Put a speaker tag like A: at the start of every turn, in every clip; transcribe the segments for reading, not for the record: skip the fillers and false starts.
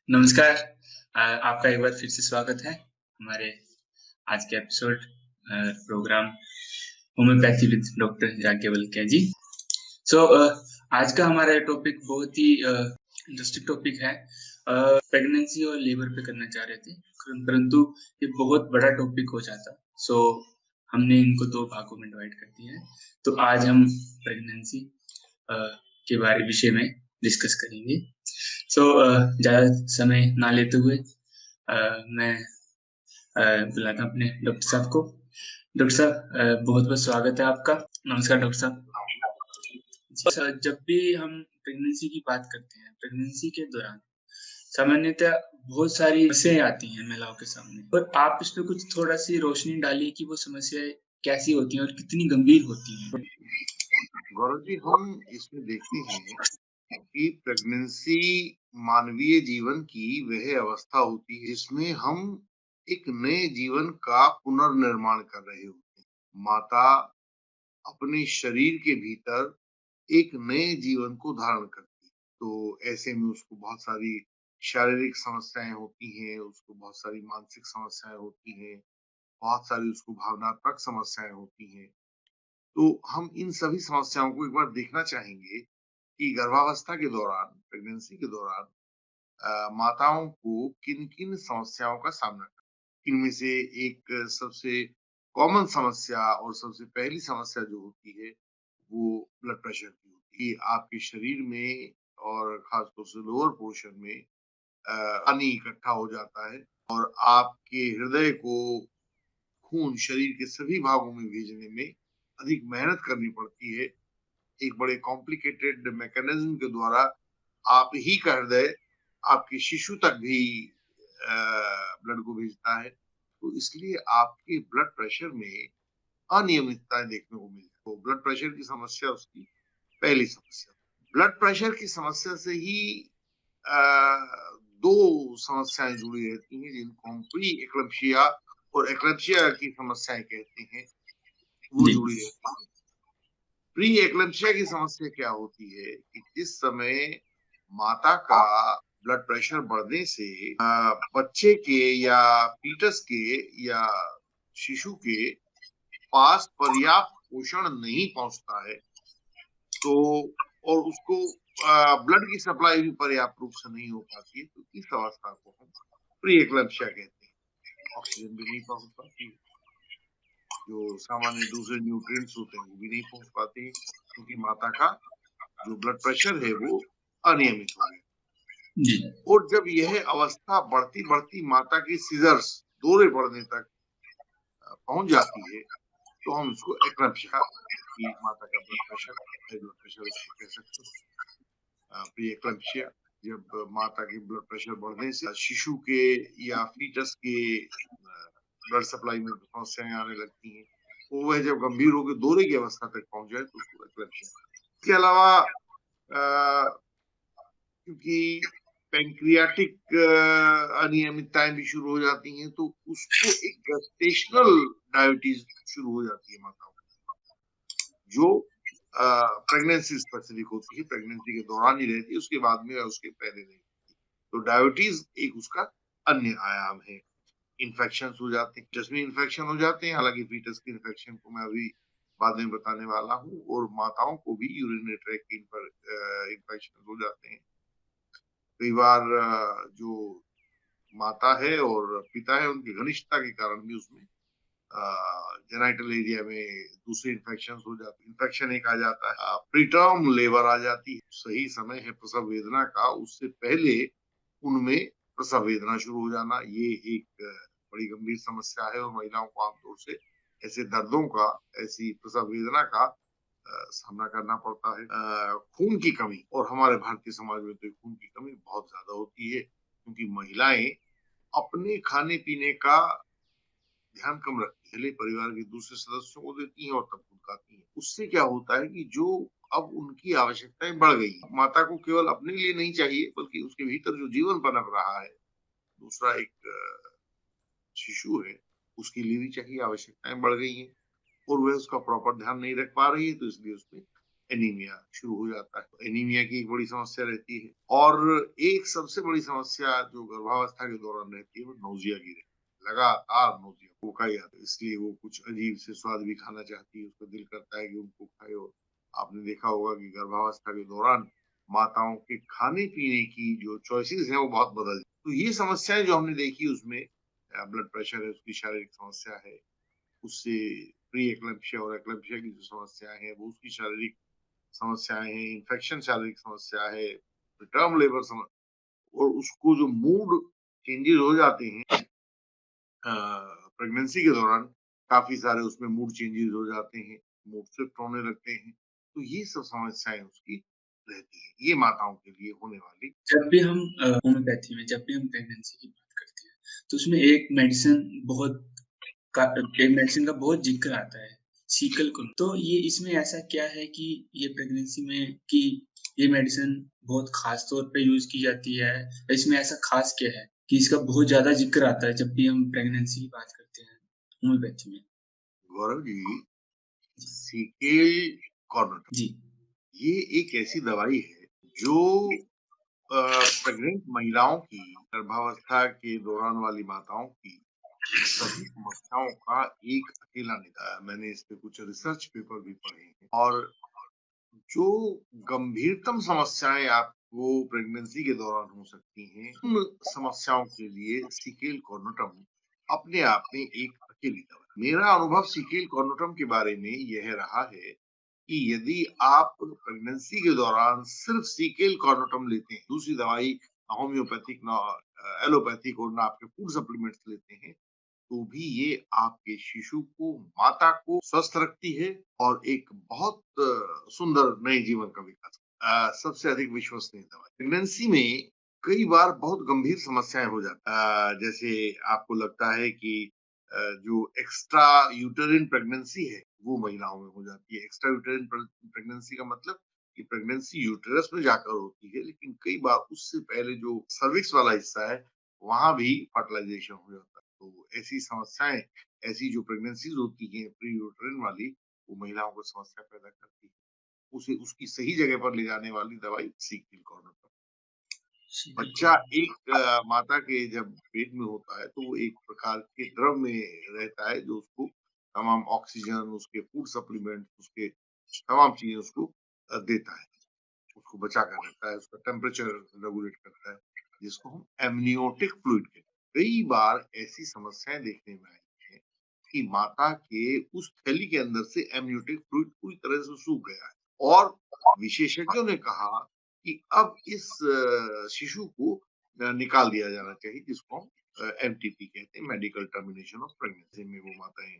A: नमस्कार। आपका एक बार फिर से स्वागत है हमारे आज के episode program homeopathy with doctor Yajnavalkya ji. आज का हमारा टॉपिक बहुत ही इंटरेस्टिंग टॉपिक है। प्रेगनेंसी और लेबर पे करना चाह रहे थे, परंतु ये बहुत बड़ा टॉपिक हो जाता। सो हमने इनको 2 भागों में डिवाइड कर दिया है। तो आज हम प्रेगनेंसी के विषय में डिस्कस करेंगे। ज़्यादा समय ना लेते हुए मैं बुलाता हूँ अपने डॉक्टर साहब को। डॉक्टर साहब, बहुत-बहुत स्वागत है आपका। नमस्कार डॉक्टर साहब। जब भी हम प्रेगनेंसी की बात करते हैं, प्रेगनेंसी के दौरान सामान्यतः बहुत सारी समस्याएँ आती हैं महिलाओं के सामने, और आप इसमें कुछ थोड़ा-सी रोशनी डालिए कि वो समस्याएँ कैसी होती हैं और कितनी गंभीर होती हैं?
B: गौरव जी, हम इसमें देखते हैं कि प्रेगनेंसी मानवीय जीवन की वह अवस्था होती है जिसमें हम एक नए जीवन का पुनर्निर्माण कर रहे होते हैं। माता अपने शरीर के भीतर एक नए जीवन को धारण करती है, तो ऐसे में उसको बहुत सारी शारीरिक समस्याएं होती हैं, उसको बहुत सारी मानसिक समस्याएं होती हैं, बहुत सारी उसको भावनात्मक समस्याएं होती हैं। तो हम इन सभी समस्याओं को एक बार देखना चाहेंगे कि गर्भावस्था के दौरान, प्रेगनेंसी के दौरान माताओं को किन-किन समस्याओं का सामना करना। इनमें से एक सबसे कॉमन समस्या और सबसे पहली समस्या जो होती है, वो ब्लड प्रेशर की होती है। आपके शरीर में और खासतौर से लोअर पोर्शन में पानी इकट्ठा हो जाता है और आपके हृदय को खून शरीर के सभी भागों में भेजने में अधिक मेहनत करनी पड़ती है। एक बड़े कॉम्प्लिकेटेड मैकेनिज्म के द्वारा आप ही का हृदय आपके शिशु तक भी ब्लड को भेजता है। तो इसलिए आपके ब्लड प्रेशर में अनियमितताएं देखने को मिलती है। तो ब्लड प्रेशर की समस्या उसकी पहली समस्या। ब्लड प्रेशर की समस्या से ही दो समस्याएं जुड़ी रहती हैं जिनको हम प्री एक्लम्पशिया और एक्लम्पशिया की समस्याएं कहते हैं, वो
A: जी।
B: जुड़ी रहती हैं। प्री एक्लम्पशिया की समस्या क्या होती है कि जिस समय माता का ब्लड प्रेशर बढ़ने से बच्चे के या फीटस के या शिशु के पास पर्याप्त पोषण नहीं पहुंचता है, तो और उसको ब्लड की सप्लाई भी पर्याप्त रूप से नहीं हो पाती है, तो इस अवस्था को हम प्री एक्लम्पशिया कहते हैं। ऑक्सीजन भी नहीं पहुंच पाती है, जो सामान्य दूसरे न्यूट्रिएंट्स होते हैं वो भी नहीं पहुंच पाते हैं, क्योंकि माता का जो ब्लड प्रेशर है वो अनियमित हो गया।
A: जी।
B: और जब यह अवस्था बढ़ती-बढ़ती माता की सीजर्स दौरे पड़ने तक पहुंच जाती है, तो हम इसको एक्लम्पशिया की माता का blood pressure, high blood pressure उसको कह सकते हैं। प्री एक्लम्पशिया जब माता की ब्लड प्रेशर बढ़ने से शिशु के या फीटस के ब्लड सप्लाई में समस्याएं आने लगती हैं, तो वह जब गंभीर होकर दौरे की अवस्था तक पहुंच जाए तो उसको एक्लम्पशिया। इसके अलावा क्योंकि पैंक्रियाटिक अनियमितताएं भी शुरू हो जाती हैं, तो उसको एक गेस्टेशनल डायबिटीज शुरू हो जाती है माताओं को, जो प्रेगनेंसी स्पेसिफिक होती है, प्रेगनेंसी के दौरान ही रहती है, उसके बाद में या उसके पहले नहीं। तो डायबिटीज एक उसका अन्य आयाम है। इन्फेक्शन हो जाते हैं, जिसमें इन्फेक्शन हो जाते हैं, हालांकि फीटस की इन्फेक्शन को मैं अभी बाद में बताने वाला हूँ, और माताओं को भी यूरिनरी ट्रैक्ट की इन्फेक्शन हो जाते हैं। कई बार जो माता है और पिता है उनकी घनिष्ठता के कारण भी उसमें जेनाइटल एरिया में दूसरे इन्फेक्शन हो जाते हैं। इन्फेक्शन एक आ जाता है, प्रीटर्म लेबर आ जाती है, सही समय है प्रसव वेदना का, उससे पहले उनमें प्रसव वेदना शुरू हो जाना, ये एक बड़ी गंभीर समस्या है और महिलाओं को आमतौर से ऐसे दर्दों का, ऐसी प्रसव वेदना का सामना करना पड़ता है। खून की कमी, और हमारे भारतीय समाज में तो खून की कमी बहुत ज्यादा होती है, क्योंकि महिलाएं अपने खाने पीने का ध्यान कम रखती है, पहले परिवार के दूसरे सदस्यों को देती हैं और तब खुद खाती हैं। उससे क्या होता है कि जो अब उनकी आवश्यकताएं बढ़ गई, माता को केवल अपने लिए नहीं चाहिए, बल्कि उसके भीतर जो जीवन पनप रहा है, दूसरा एक शिशु है, उसके लिए भी चाहिए, आवश्यकताएं बढ़ गई हैं और वह उसका प्रॉपर ध्यान नहीं रख पा रही है, तो इसलिए उसमें एनीमिया शुरू हो जाता है। तो एनीमिया की एक बड़ी समस्या रहती है और एक सबसे बड़ी समस्या जो गर्भावस्था के दौरान रहती है वो नौजिया की रहती है। लगातार नौजिया वो खाई आती है, इसलिए वो कुछ अजीब से स्वाद भी खाना चाहती है, उसका दिल करता है कि उनको खाए। और आपने देखा होगा कि गर्भावस्था के दौरान माताओं के खाने पीने की जो चॉइसेस है वो बहुत बदल जाती है। तो ये समस्याएं जो हमने देखी उसमें ब्लड प्रेशर है, उसकी शारीरिक समस्या है, उससे प्री एक्लैम्प्सिया और एक्लैम्प्सिया की जो समस्याएं हैं वो उसकी शारीरिक समस्याएं हैं, इन्फेक्शन शारीरिक समस्या है, टर्म लेबर और उसको जो मूड चेंजेस हो जाते हैं प्रेगनेंसी के दौरान, काफी सारे उसमें मूड चेंजेस हो जाते हैं, मूड स्विफ्ट होने लगते हैं। तो ये सब समस्याएं उसकी रहती है, ये माताओं के लिए होने वाली।
A: जब भी हम होम्योपैथी में जब भी हम प्रेगनेंसी की बात करते हैं, तो उसमें एक मेडिसिन का बहुत जिक्र आता है, सीकल कुन। तो ये इसमें ऐसा क्या है कि ये प्रेगनेंसी में कि ये मेडिसिन बहुत खास तौर पे यूज की जाती है? इसमें ऐसा खास क्या है कि इसका बहुत ज्यादा जिक्र आता है जब भी हम प्रेगनेंसी की बात करते हैं होम्योपैथी में?
B: गौरव जी,
A: जी
B: सीकेल कॉर्नेटम
A: जी
B: ये एक ऐसी दवाई है जो प्रेग्नेंट महिलाओं की, गर्भावस्था के दौरान वाली माताओं की सभी समस्याओं का एक अकेला निदान। मैंने इस पे कुछ रिसर्च पेपर भी पढ़े हैं और जो गंभीरतम समस्याएं आपको प्रेगनेंसी के दौरान हो सकती हैं, उन समस्याओं के लिए सीकेल कॉर्नेटम अपने आप में एक अकेली दवा। मेरा अनुभव सीकेल कॉर्नेटम के बारे में यह रहा है कि यदि आप प्रेगनेंसी के दौरान सिर्फ सीकेल कॉर्नेटम लेते हैं, दूसरी दवाई होम्योपैथिक ना एलोपैथिक और ना आपके फूड सप्लीमेंट्स लेते हैं, तो भी ये आपके शिशु को, माता को स्वस्थ रखती है और एक बहुत सुंदर नए जीवन का विकास। सबसे अधिक विश्वसनीय दवा प्रेगनेंसी में कई बार बहुत गंभीर समस्याएं हो जाती जैसे आपको लगता है कि जो एक्स्ट्रा यूटेरिन प्रेगनेंसी है वो महिलाओं में हो जाती है। एक्स्ट्रा यूटेरिन प्रेगनेंसी का मतलब कि प्रेगनेंसी यूटेरस में जाकर होती है, लेकिन कई बार उससे पहले जो सर्विक्स वाला हिस्सा है वहां भी फर्टिलाइजेशन हो जाता है। तो ऐसी समस्याएं, ऐसी जो प्रेगनेंसीज होती हैं प्री यूटेरिन वाली, वो महिलाओं को समस्या पैदा करती है। उसे उसकी सही जगह पर ले जाने वाली दवाई सीक्विल कॉर्नेटम। बच्चा एक माता के जब पेट में होता है तो वो एक प्रकार के द्रव में रहता है जो उसको तमाम ऑक्सीजन, उसके फूड सप्लीमेंट, उसके तमाम चीजें उसको देता है, उसको बचा कर रखता है, उसका टेम्परेचर रेगुलेट करता है, जिसको हम एमनियोटिक फ्लूइड कहते हैं। कई बार ऐसी समस्याएं देखने में आई है कि माता के उस थैली के अंदर से एमनियोटिक फ्लूइड पूरी तरह से सूख गया है और विशेषज्ञों ने कहा कि अब इस शिशु को निकाल दिया जाना चाहिए, जिसको हम एमटीपी कहते हैं, मेडिकल टर्मिनेशन ऑफ प्रेगनेंसी। में वो माताएं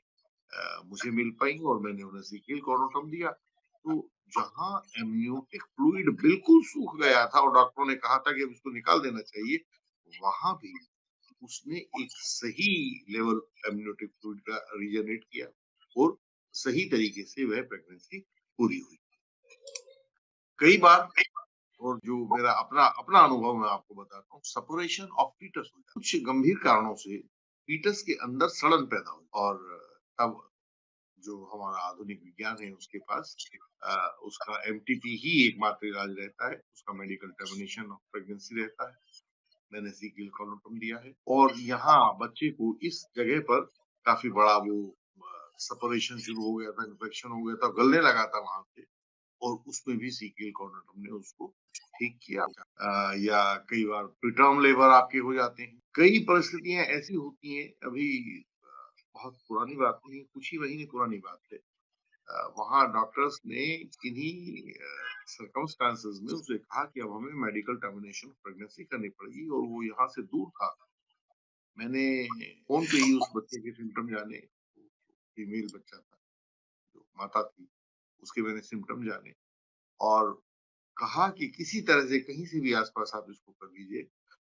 B: मुझे मिल पाई और मैंने उन्हें सीकेल कॉर्नेटम दिया। तो जहां एमनियोटिक फ्लूइड बिल्कुल सूख गया था और डॉक्टरों ने कहा था कि अब इसको निकाल देना चाहिए, वहां भी उसने एक सही लेवल एमनियोटिक फ्लूइड का रीजनरेट किया और सही तरीके से वह प्रेगनेंसी पूरी हुई। कई बार, और जो मेरा अपना अपना अनुभव मैं आपको बताता हूँ, सपरेशन ऑफ फीटस हो जाता है। कुछ गंभीर कारणों से फीटस के अंदर सड़न पैदा हो और तब जो हमारा आधुनिक विज्ञान है उसके पास उसका एमटीपी ही एकमात्र इलाज रहता है, उसका मेडिकल टर्मिनेशन ऑफ प्रेगनेंसी रहता है। मैंने सीक्वेल कॉर्नेटम दिया है और यहाँ बच्चे को इस जगह पर काफी बड़ा वो सपरेशन शुरू हो गया था, इन्फेक्शन हो गया था, गलने लगा था वहां से, और उसमें भी सीक्वेल कॉर्नेटम ने उसको ठीक किया। या कई बार प्रीटर्म लेबर आपके हो जाते हैं। कई परिस्थितियां ऐसी होती हैं, अभी बहुत पुरानी बात नहीं, कुछ ही महीने पुरानी बात है। वहाँ डॉक्टर्स ने किन्हीं सर्कमस्टांसेस में उसे कहा कि अब हमें मेडिकल टर्मिनेशन प्रेगनेंसी करनी पड़ेगी और वो यहाँ से दूर था। मैंने फोन पे ही उस बच्चे के सिम्टम जाने, फीमेल बच्चा था, जो माता थी, उसके मैंने सिम्टम जाने और कहा कि किसी तरह से कहीं से भी आसपास आप इसको कर लीजिए।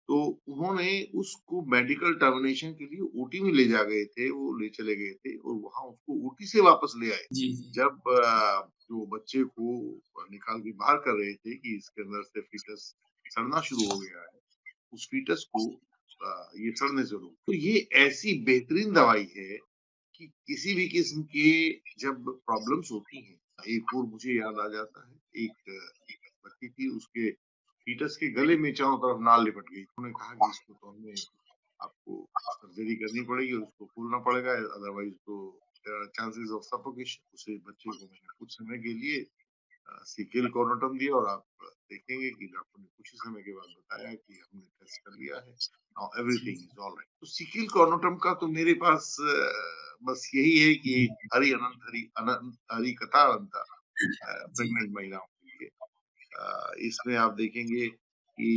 B: तो उन्होंने उसको मेडिकल टर्मिनेशन के लिए ओटी में ले जा गए थे, वो ले चले गए थे और वहां उसको ओटी से वापस ले आए।
A: जी जी
B: जब जो बच्चे को निकाल के बाहर कर रहे थे कि इसके अंदर से फीटस सड़ना शुरू हो गया है, उस फीटस को ये सड़ने से रोक। तो ये ऐसी बेहतरीन दवाई है कि किसी भी किस्म के जब प्रॉब्लम्स होती हैं, एक और मुझे याद आ जाता है, एक बच्ची थी, उसके फीटस के गले में चारों तरफ नाल लिपट गई। उन्होंने कहा कि इसको तो हमें आपको सर्जरी करनी पड़ेगी और इसको खोलना पड़ेगा, अदरवाइज तो there are chances of suffocation. उसे बच्चे को मैंने कुछ समय के लिए सीकेल कॉर्नोटम दिया और आप देखेंगे कि डॉक्टर ने कुछ ही समय के बाद बताया कि हमने टेस्ट कर लिया है, now everything is all right. तो सीकेल कॉर्नोटम का तो मेरे पास बस यही है कि हरी कथा अनंता
A: जी।
B: प्रेग्नेंट महिलाओं के लिए। इसमें आप देखेंगे कि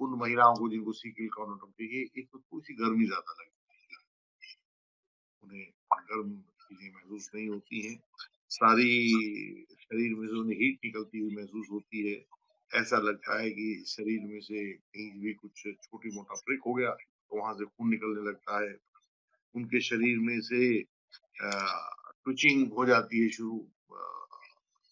B: उन महिलाओं को जिनको सीकेल कॉर्नोटम चाहिए, एक तो थोड़ी सी गर्मी ज्यादा लगती है, उन्हें गर्म चीजें महसूस नहीं होती हैं, सारी शरीर में से उन्हें हीट निकलती हुई महसूस होती है। ऐसा लगता है कि शरीर में से कहीं भी कुछ छोटी मोटा प्रिक हो गया तो वहां से खून निकलने लगता है। उनके शरीर में से ट्विचिंग हो जाती है शुरू,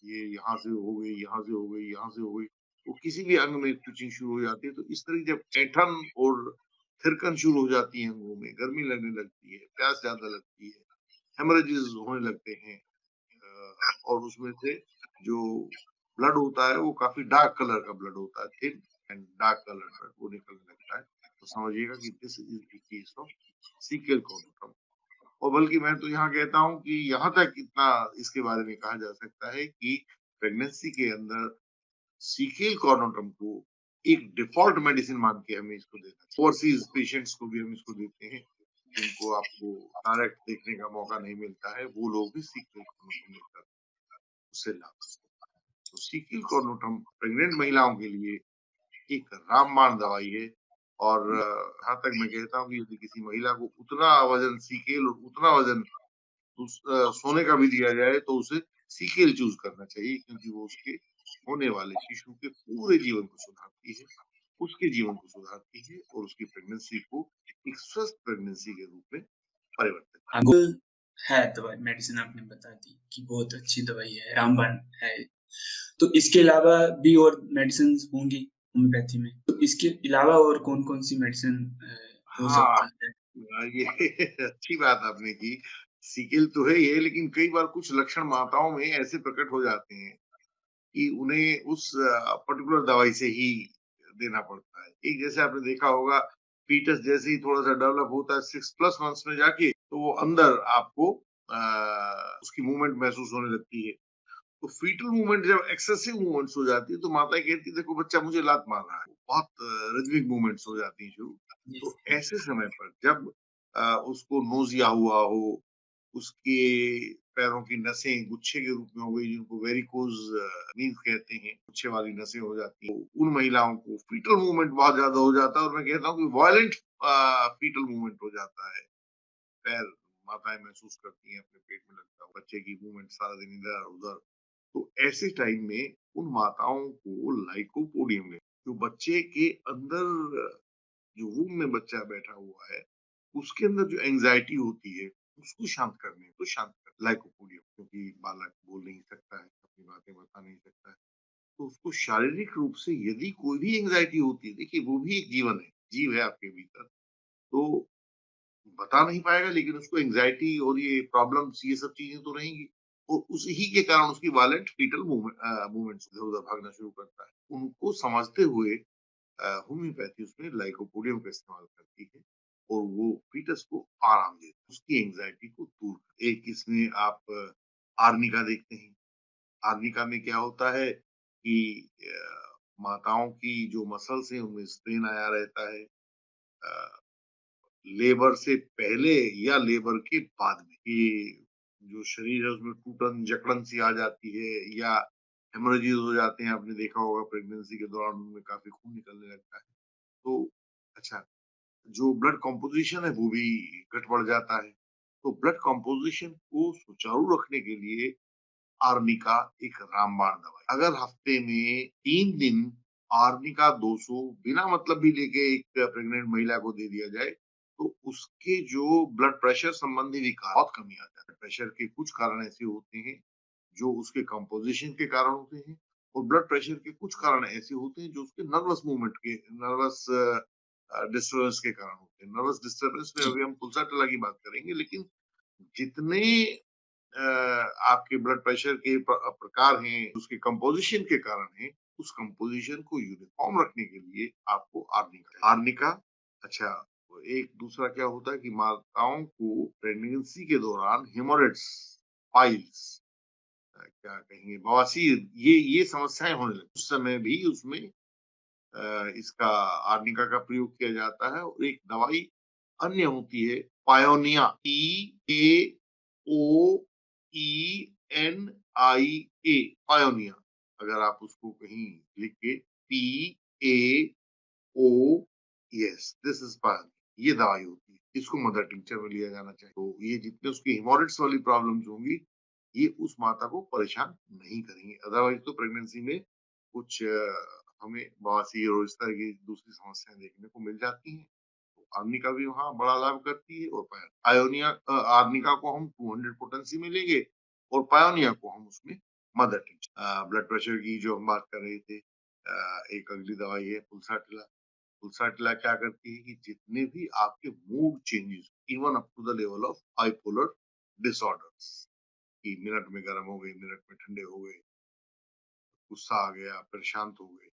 B: ये यहाँ से हो गई, यहाँ से हो गई, यहाँ से हो गई, तो किसी भी अंग में ट्विचिंग शुरू हो जाती है। तो इस तरह जब ऐंठन और थिरकन शुरू हो जाती है अंगों में, गर्मी लगने लगती है, प्यास ज्यादा लगती है, हेमरेजेस होने लगते हैं, और उसमें से जो ब्लड होता है वो काफी डार्क कलर का ब्लड होता है, thin and dark colour blood वो निकलने लगता है। तो समझिएगा कि this is the case of secale cornutum. और बल्कि मैं तो यहाँ कहता हूँ कि यहाँ तक इतना इसके बारे में कहा जा सकता है कि प्रेगनेंसी के अंदर सीक्वेल कॉर्नोटम को एक डिफॉल्ट मेडिसिन मान के हमें इसको देना चाहिए। ओवरसीज पेशेंट्स को भी हम इसको देते हैं, जिनको आपको डायरेक्ट देखने का मौका नहीं मिलता है, वो लोग भी सीक्वेल कॉर्नोटम लेकर उससे लाभ। तो सीक्वेल कॉर्नोटम प्रेग्नेंट महिलाओं के लिए एक रामबाण दवाई है। और जहाँ तक मैं कहता हूँ कि यदि किसी महिला को उतना वजन सीकेल और उतना वजन सोने का भी दिया जाए तो उसे सीकेल चूज करना चाहिए, क्योंकि वो उसके होने वाले शिशु के पूरे जीवन को सुधारती है, उसके जीवन को सुधारती है और उसकी प्रेगनेंसी को एक स्वस्थ प्रेगनेंसी के रूप में परिवर्तित
A: हाँ, गुल है दवाई, मेडिसिन आपने बता दी कि बहुत अच्छी दवाई है, रामबाण है। तो इसके अलावा भी और मेडिसिन होंगी होम्योपैथी में, तो इसके अलावा और कौन-कौन सी मेडिसिन हो
B: हाँ,
A: सकती है?
B: ये अच्छी बात आपने की। सीकेल तो है ही है, लेकिन कई बार कुछ लक्षण माताओं में ऐसे प्रकट हो जाते हैं कि उन्हें उस पर्टिकुलर दवाई से ही देना पड़ता है। एक जैसे आपने देखा होगा, फीटस जैसे ही थोड़ा-सा डेवलप होता है 6+ मंथ्स में जाके, तो वो अंदर आपको उसकी मूवमेंट महसूस होने लगती है। तो फीटल मूवमेंट जब एक्सेसिव मूवमेंट्स हो जाती है तो माताएं कहती है देखो बच्चा मुझे लात मार रहा है, बहुत रिदमिक मूवमेंट्स हो जाती हैं शुरू।
A: जी,
B: तो
A: जी।
B: ऐसे समय पर जब उसको नोजिया हुआ हो, उसके पैरों की नसें गुच्छे के रूप में हो गई, जिनको वेरिकोज वीन्स कहते हैं, गुच्छे वाली नसें हो जाती हैं, तो उन महिलाओं को फीटल मूवमेंट बहुत ज्यादा हो जाता है और मैं कहता हूँ कि वायलेंट फीटल मूवमेंट हो जाता है। पैर माताएं महसूस करती हैं अपने पेट में लगता है, बच्चे की मूवमेंट सारा दिन इधर उधर। तो ऐसे टाइम में उन माताओं को लाइकोपोडियम में, जो बच्चे के अंदर, जो वूम में बच्चा बैठा हुआ है, उसके अंदर जो एंजाइटी होती है, उसको शांत करने को शांत कर लाइकोपोडियम, क्योंकि बालक बोल नहीं सकता है, अपनी बातें बता नहीं सकता है, तो उसको शारीरिक रूप से यदि कोई भी एंजाइटी होती है, देखिए वो भी एक जीवन है, जीव है आपके भीतर, तो बता नहीं पाएगा, लेकिन उसको एंजाइटी और ये प्रॉब्लम्स ये सब चीजें तो रहेंगी, और उसी के कारण उसकी वायलेंट फीटल मूवमेंट्स इधर उधर भागना शुरू करता है। उनको समझते हुए होम्योपैथी उसमें लाइकोपोडियम का इस्तेमाल करती है और वो फीटस को आराम देती है, उसकी एंजाइटी को दूर एक इसमें आप आर्निका देखते हैं। आर्निका में क्या होता है कि माताओं की जो मसल्स हैं उनमें स्ट्रेन आया रहता है, लेबर से पहले या लेबर के बाद में, कि जो शरीर है उसमें टूटन जकड़न सी आ जाती है या हेमोरेजेस हो जाते हैं। आपने देखा होगा प्रेगनेंसी के दौरान उनमें काफी खून निकलने लगता है। तो अच्छा, जो ब्लड कॉम्पोजिशन है वो भी गड़बड़ जाता है। तो ब्लड कॉम्पोजिशन को सुचारू रखने के लिए आर्निका एक रामबाण दवाई। अगर हफ्ते में 3 दिन आर्निका 200 बिना मतलब भी लेके एक प्रेग्नेंट महिला को दे दिया जाए, तो उसके जो ब्लड प्रेशर संबंधी विकार बहुत कमी आ जाता है। प्रेशर के कुछ कारण ऐसे होते हैं जो उसके कंपोजिशन के कारण होते हैं, और ब्लड प्रेशर के कुछ कारण ऐसे होते हैं जो उसके नर्वस मूवमेंट के, नर्वस डिस्टर्बेंस के कारण होते हैं। नर्वस डिस्टर्बेंस में
A: जी।
B: अभी हम पुलसा टला की बात करेंगे, लेकिन जितने आपके ब्लड प्रेशर के प्रकार हैं, उसके कंपोजिशन के कारण है, उस कंपोजिशन को यूनिफॉर्म रखने के लिए आपको आर्निका आर्निका अच्छा, एक दूसरा क्या होता है कि माताओं को प्रेगनेंसी के दौरान हेमोरेड्स, पाइल्स, क्या कहेंगे, बवासीर, ये समस्याएं होने लगती, उस समय भी उसमें इसका आर्निका का प्रयोग किया जाता है। और एक दवाई अन्य होती है पायोनिया, PAOENIA, पायोनिया। अगर आप उसको कहीं लिख के PAO, यस दिस इज पायोनिया, ये दवाई होती है, इसको मदर टिंचर में लिया जाना चाहिए। तो ये जितने उसकी हेमोरेड्स वाली प्रॉब्लम्स होंगी, ये उस माता को परेशान नहीं करेंगे। अदरवाइज तो प्रेगनेंसी में कुछ हमें बवासीर और इस तरह की दूसरी समस्याएं देखने को मिल जाती हैं। तो आर्निका भी वहाँ बड़ा लाभ करती है। और पायोनिया, आर्निका को हम 200 पोटेंसी में लेंगे और पायोनिया को हम उसमें मदर टिंचर। ब्लड प्रेशर की जो हम बात कर रहे थे, एक अगली दवाई है पुलसाटिला। पुलसाटिला क्या करती है कि जितने भी आपके mood changes, even up to the level of bipolar disorders, कि मिनट में गर्म हो गए, मिनट में ठंडे हो गए, गुस्सा आ गया, फिर शांत हो गए,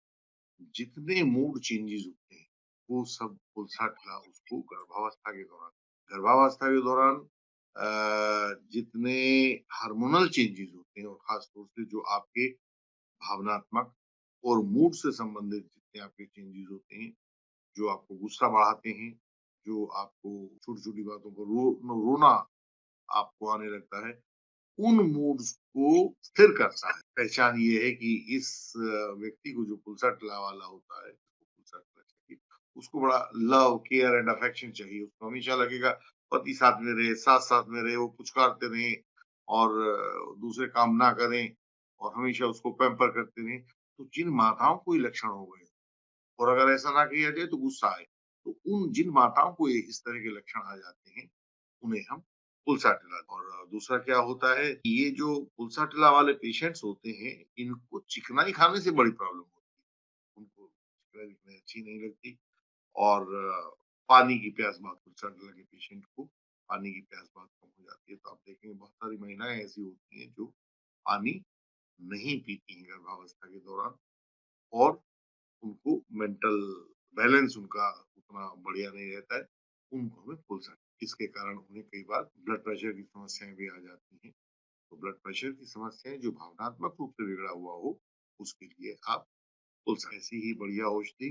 B: जितने मूड चेंजेस होते हैं वो सब पुलसाटिला उसको गर्भावस्था के दौरान जितने हार्मोनल चेंजेस होते हैं, और खासतौर से जो आपके भावनात्मक और मूड से संबंधित जितने आपके चेंजेस होते हैं, जो आपको गुस्सा बढ़ाते हैं, जो आपको छोटी छोटी बातों पर रोना आपको आने लगता है, उन मूड्स को स्थिर करता है। पहचान ये है कि इस व्यक्ति को जो पुलसाटिला वाला होता है, पुलसाटिला चाहिए, उसको बड़ा लव, केयर एंड अफेक्शन चाहिए। उसको हमेशा लगेगा पति साथ में रहे, साथ साथ में रहे, वो पुचकारते रहे और दूसरे काम ना करें और हमेशा उसको पैम्पर करते रहे। तो जिन माताओं को ये लक्षण हो गए और अगर ऐसा ना किया जाए तो गुस्सा आए, तो उन जिन माताओं को ये इस तरह के लक्षण आ जाते हैं, उन्हें हम पुलसाटिला। और दूसरा क्या होता है, ये जो पुलसाटिला वाले पेशेंट्स होते हैं, इनको चिकनाई खाने से बड़ी प्रॉब्लम होती है। उनको चिकनाई अच्छी नहीं लगती और पानी की प्यास बहुत, पुलसाटिला के पेशेंट को पानी की प्यास बहुत कम हो जाती है। तो आप देखेंगे बहुत सारी महिलाएं ऐसी होती हैं जो पानी नहीं पीती हैं गर्भावस्था के दौरान, और उनको मेंटल बैलेंस उनका उतना बढ़िया नहीं रहता है, उनको हमें पुलसाटिला, इसके कारण उन्हें कई बार ब्लड प्रेशर की समस्याएं भी आ जाती हैं। तो ब्लड प्रेशर की समस्याएं जो भावनात्मक रूप से बिगड़ा हुआ हो, उसके लिए आप पुलसाटिला। ऐसी ही बढ़िया औषधि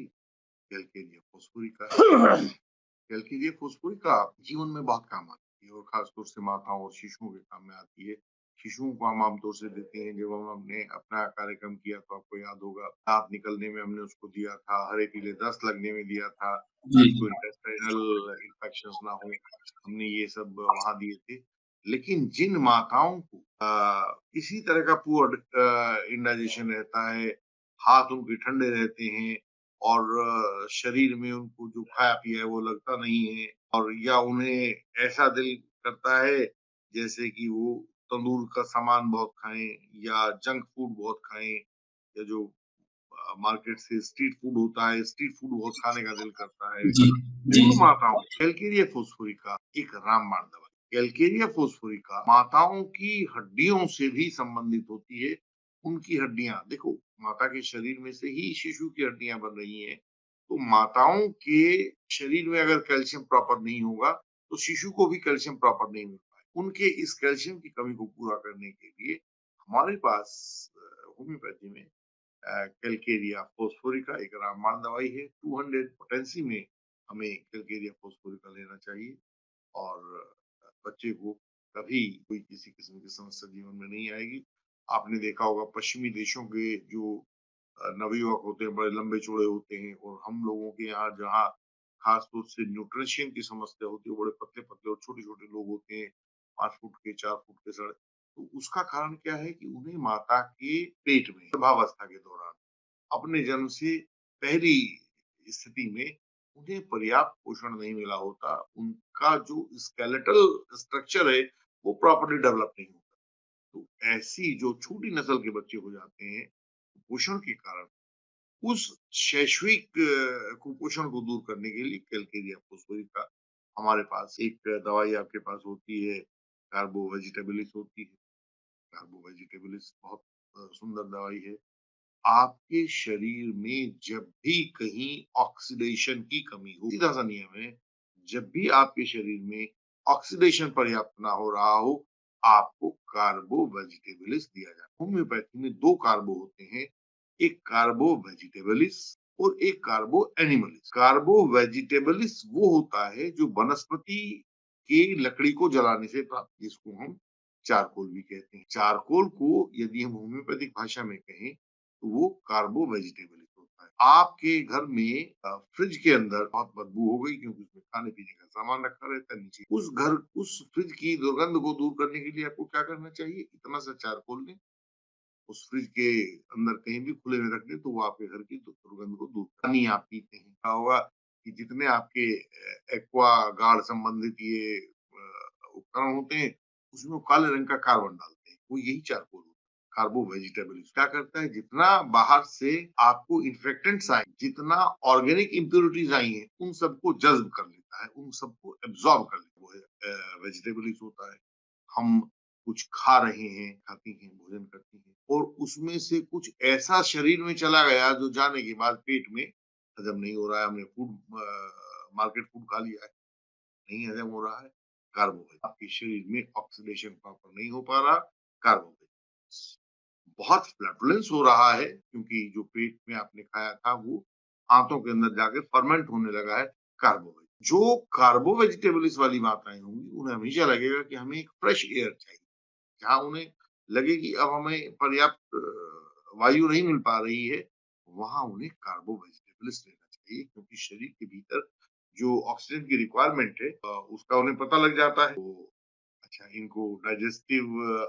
B: कैलकेरिया फोस्फोरिका। कैलकेरिया फोस्फोरिका जीवन में बहुत काम आती है और खासतौर से माताओं और शिशुओं के काम में आती है। शिशुओं को हम आमतौर से देते हैं, जब हमने अपना कार्यक्रम किया तो आपको याद होगा, दांत निकलने में हमने उसको दिया था, हरे पीले दस्त लगने में दिया था,
A: जी
B: उसको इंटेस्टाइनल इन्फेक्शंस ना हो, हमने ये सब वहां दिए थे। लेकिन जिन माताओं को इसी तरह का पुअर इंडाइजेशन रहता है, हाथ उनके ठंडे रहते हैं और शरीर में उनको जो खाया पिया है वो लगता नहीं है, और या उन्हें ऐसा दिल करता है जैसे कि वो तंदूर का सामान बहुत खाएं या जंक फूड बहुत खाएं, या जो मार्केट से स्ट्रीट फूड होता है, स्ट्रीट फूड बहुत खाने का दिल करता है,
A: जी जी
B: उन माताओं कैलकेरिया फोस्फोरिका एक रामबाण दवा। कैलकेरिया फोस्फोरिका माताओं की हड्डियों से भी संबंधित होती है। उनकी हड्डियां देखो, माता के शरीर में से ही शिशु की हड्डियां बन रही हैं, तो माताओं के शरीर में अगर कैल्शियम प्रॉपर नहीं होगा तो शिशु को भी कैल्शियम प्रॉपर नहीं मिल पाएगा। उनके इस कैल्शियम की कमी को पूरा करने के लिए हमारे पास होम्योपैथी में कैलकेरिया फोस्फोरिका एक रामबाण दवाई है। 200 पोटेंसी में हमें कैलकेरिया फोस्फोरिका लेना चाहिए और बच्चे को कभी कोई किसी किस्म की समस्या जीवन में नहीं आएगी। आपने देखा होगा पश्चिमी देशों के जो नवयुवक होते हैं बड़े लंबे चौड़े होते हैं, और हम लोगों के यहाँ जहाँ खास तौर से न्यूट्रिशन की समस्या होती है, बड़े पतले पतले और छोटे छोटे लोग होते हैं, 5 फुट के 4 फुट के सड़े। तो उसका कारण क्या है कि उन्हें माता के पेट में गर्भावस्था के दौरान अपने जन्म से पहली स्थिति में उन्हें पर्याप्त पोषण नहीं मिला होता। उनका जो स्केलेटल स्ट्रक्चर है वो प्रॉपर्ली डेवलप नहीं होता। तो ऐसी जो छोटी नस्ल के बच्चे हो जाते हैं कुपोषण के कारण, उस शैक्षिक कुपोषण को दूर करने के लिए कैलकेरिया फोस्फोरिका हमारे पास एक दवाई आपके पास होती है, कार्बो वेजिटेबलिस होती है, कार्बो वेजिटेबलिस बहुत सुंदर दवाई है। आपके शरीर में जब भी कहीं ऑक्सीडेशन की कमी हो, सीधा सा नियम है, जब भी आपके शरीर में ऑक्सीडेशन पर्याप्त ना हो रहा हो, आपको कार्बो वेजिटेबलिस दिया जाता है। होम्योपैथी में 2 कार्बो होते हैं, एक कार्बो वेजिटेबलिस और एक कार्बो एनिमलिस। कार्बो वेजिटेबलिस वो होता है जो वनस्पति की लकड़ी को जलाने से प्राप्त, जिसको हम चारकोल भी कहते हैं। चारकोल को यदि हम होम्योपैथिक भाषा में कहें तो वो कार्बो वेजिटेबल होता है। आपके घर में फ्रिज के अंदर बहुत बदबू हो गई क्योंकि उसमें खाने पीने का सामान रखा रहता है नीचे। उस फ्रिज की दुर्गंध को दूर करने के लिए आपको क्या करना चाहिए? इतना सा चारकोल लें, उस फ्रिज के अंदर कहीं भी खुले में रख दें तो वो आपके घर की दुर्गंध को दूर। पानी आप पीते हैं, क्या होगा कि जितने आपके एक्वा गार्ड संबंधित ये उपकरण होते हैं, उसमें वो काले रंग का कार्बन डालते हैं, वो यही चारकोल होता है। कार्बो वेजिटेबल क्या करता है, जितना बाहर से आपको इन्फेक्टेंट्स आए, जितना ऑर्गेनिक इम्प्योरिटीज आई हैं, उन सबको जज्ब कर लेता है, उन सबको एब्जॉर्ब कर लेता है। वेजिटेबलिस होता है। हम कुछ खा रहे हैं, खाती हैं, भोजन करती हैं और उसमें से कुछ ऐसा शरीर में चला गया जो जाने के बाद पेट में हजम नहीं हो रहा है। हमने मार्केट फूड खा लिया है, नहीं हजम हो रहा है, कार्बोहाइड्रेट आपके शरीर में ऑक्सीडेशन प्रॉपर नहीं हो पा रहा, कार्बोहाइड्रेट बहुत फ्लैटुलेंस हो रहा है क्योंकि जो पेट में आपने खाया था वो आंतों के अंदर जाके फर्मेंट होने लगा है, कार्बोहाइड्रेट। जो कार्बो वेजिटेबल्स वाली माताएं होंगी उन्हें हमेशा लगेगा कि हमें एक फ्रेश एयर चाहिए, जहाँ उन्हें लगे कि अब हमें पर्याप्त वायु नहीं मिल पा रही है, वहां उन्हें कार्बो वेजिटेबल्स लेना चाहिए क्योंकि शरीर के भीतर जो ऑक्सीजन की रिक्वायरमेंट है उसका उन्हें पता लग जाता है। तो अच्छा, इनको डाइजेस्टिव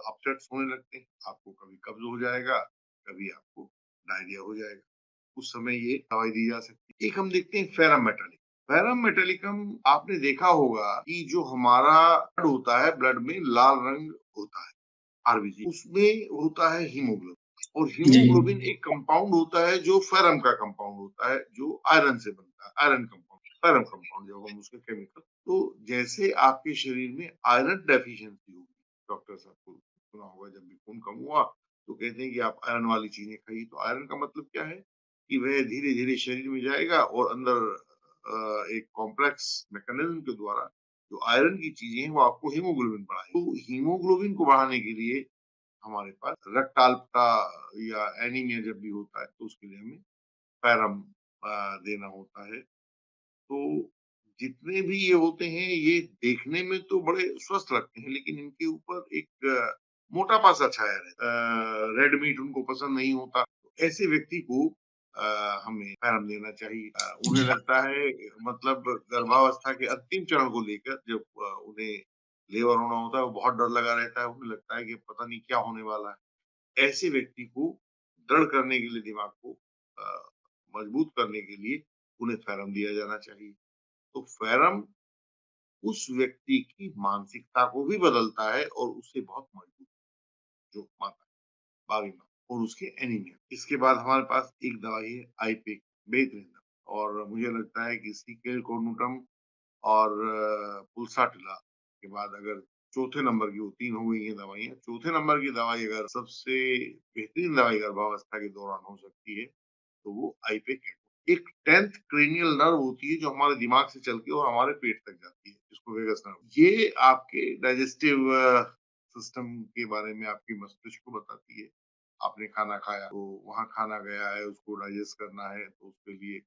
B: अपसेट्स होने लगते हैं, आपको कभी कब्ज हो जाएगा, कभी आपको डायरिया हो जाएगा, उस समय ये दवाई दी जा सकती है। एक हम देखते हैं फेरम मेटालिक। फेरम मेटालिकम आपने देखा होगा कि जो हमारा ब्लड होता है, ब्लड में लाल रंग होता है, आरबीसी, उसमें होता है हीमोग्लोबिन और
A: जी।
B: हीमोग्लोबिन एक कंपाउंड होता है जो फेरम का कंपाउंड होता है, जो आयरन से बनता है, आयरन कंपाउंड, फेरम कंपाउंड जब हम उसके केमिकल। तो जैसे आपके शरीर में आयरन डेफिशिएंसी होगी, डॉक्टर साहब को सुना होगा जब भी खून कम हुआ तो कहते हैं कि आप आयरन वाली चीजें खाइए। तो आयरन का मतलब क्या है कि वह धीरे धीरे शरीर में जाएगा और अंदर एक कॉम्प्लेक्स मैकेनिज्म के द्वारा जो आयरन की चीजें हैं वो आपको हीमोग्लोबिन बढ़ाएगी। तो हीमोग्लोबिन को बढ़ाने के लिए हमारे पास रक्त अल्पता या एनीमिया जब भी होता है तो उसके लिए हमें पैरम देना होता है। तो जितने भी ये होते हैं ये देखने में तो बड़े स्वस्थ लगते हैं लेकिन इनके ऊपर एक मोटापा सा छाया रहता है। रेड मीट उनको पसंद नहीं होता, तो ऐसे व्यक्ति को हमें पैरम देना चाहिए। उन्हें
A: जी।
B: लगता है, मतलब गर्भावस्था के अंतिम चरण को लेकर जब उन्हें लेबर होना होता है वो बहुत डर लगा रहता है, उन्हें लगता है कि पता नहीं क्या होने वाला है। ऐसे व्यक्ति को दृढ़ करने के लिए, दिमाग को मजबूत करने के लिए उन्हें फेरम दिया जाना चाहिए। तो फेरम उस व्यक्ति की मानसिकता को भी बदलता है और उससे बहुत मजबूत जो माता भावी माँ और उसके एनीमिया। इसके बाद हमारे पास एक दवाई है आईपेक, बेहतरीन दवा। और मुझे लगता है कि सीकेल कोर्नुटम और पुलसाटिला के बाद अगर चौथे नंबर की, वो 3 हो गई हैं दवाइयाँ, चौथे नंबर की दवाई अगर सबसे बेहतरीन दवाई गर्भावस्था के दौरान हो सकती है तो वो आईपेक है। एक 10th क्रेनियल नर्व होती है जो हमारे दिमाग से चल के और हमारे पेट तक जाती है, जिसको वेगस नर्व। ये आपके डाइजेस्टिव सिस्टम के बारे में आपकी मस्तिष्क को बताती है। आपने खाना खाया तो वहाँ खाना गया है, उसको डाइजेस्ट करना है तो उसके लिए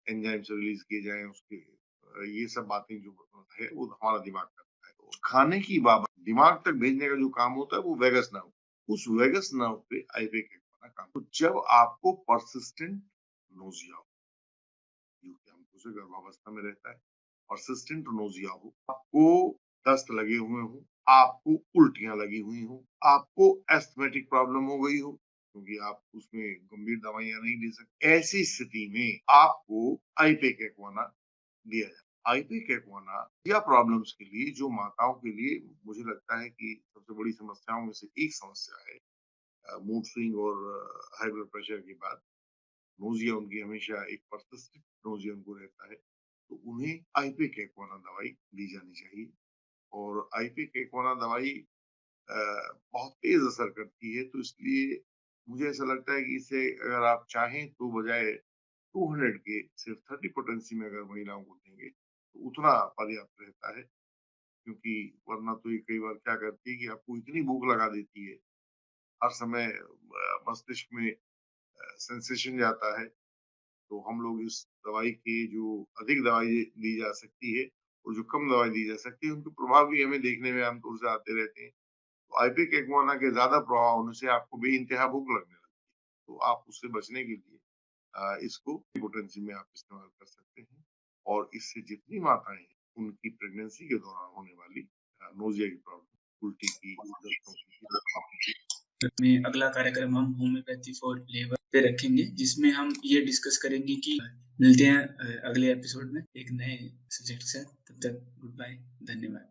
B: एंजाइम्स रिलीज किए जाएं, उसके ये सब बातें जो है वो हमारा दिमाग करता है। तो खाने की बाबत दिमाग तक भेजने का जो काम होता है वो वेगस नर्व, उस वेगस नर्व पे आईपेक का काम। तो जब आपको परसिस्टेंट नोजिया हो, जो कि हमको से गर्भावस्था में रहता है, परसिस्टेंट नोजिया हो, आपको दस्त लगे हुए हो, आपको उल्टियां लगी हुई हो, आपको एस्थमेटिक प्रॉब्लम हो गई हो क्योंकि आप उसमें गंभीर दवाइयां नहीं ले सकते, ऐसी स्थिति में आपको आईपेक एक्वाना दिया जाए। आईपेक एक्वाना या प्रॉब्लम्स के लिए, जो माताओं के लिए मुझे लगता है कि सबसे बड़ी समस्याओं में से एक समस्या है, मूड स्विंग और हाई ब्लड प्रेशर के बाद नोजिया उनकी हमेशा एक परसिस्टेंट नोजिया उनको रहता है, तो उन्हें आईपेक एक्वाना दवाई दी जानी चाहिए। और आईपेक एक्वाना दवाई बहुत तेज असर करती है। तो इसलिए मुझे ऐसा लगता है कि इसे अगर आप चाहें तो बजाय 200 के सिर्फ 30 पोटेंसी में अगर महिलाओं को देंगे तो उतना पर्याप्त रहता है। क्योंकि वरना तो ये कई बार क्या करती है कि आपको इतनी भूख लगा देती है, हर समय मस्तिष्क में सेंसेशन जाता है। तो हम लोग इस दवाई की जो अधिक दवाई दी जा सकती है और जो कम दवाई दी जा सकती है, उनके प्रभाव भी हमें देखने में आमतौर से आते रहते हैं। तो आइपिक एग्वाना के ज़्यादा प्रभाव होने से आपको बेइंतहा भूख लगने लगती है। तो आप उससे बचने के लिए इसको पोटेंसी में आप इस्तेमाल कर सकते हैं और इससे जितनी माताएं हैं, उनकी प्रेगनेंसी के दौरान होने वाली नोजिया की प्रॉब्लम, उल्टी की, दस्तों की,
A: में अगला कार्यक्रम हम होम्योपैथी फॉर लेबर पे रखेंगे, जिसमें हम ये डिस्कस करेंगे कि मिलते हैं अगले एपिसोड में एक नए सब्जेक्ट से। तब तक गुड बाय, धन्यवाद।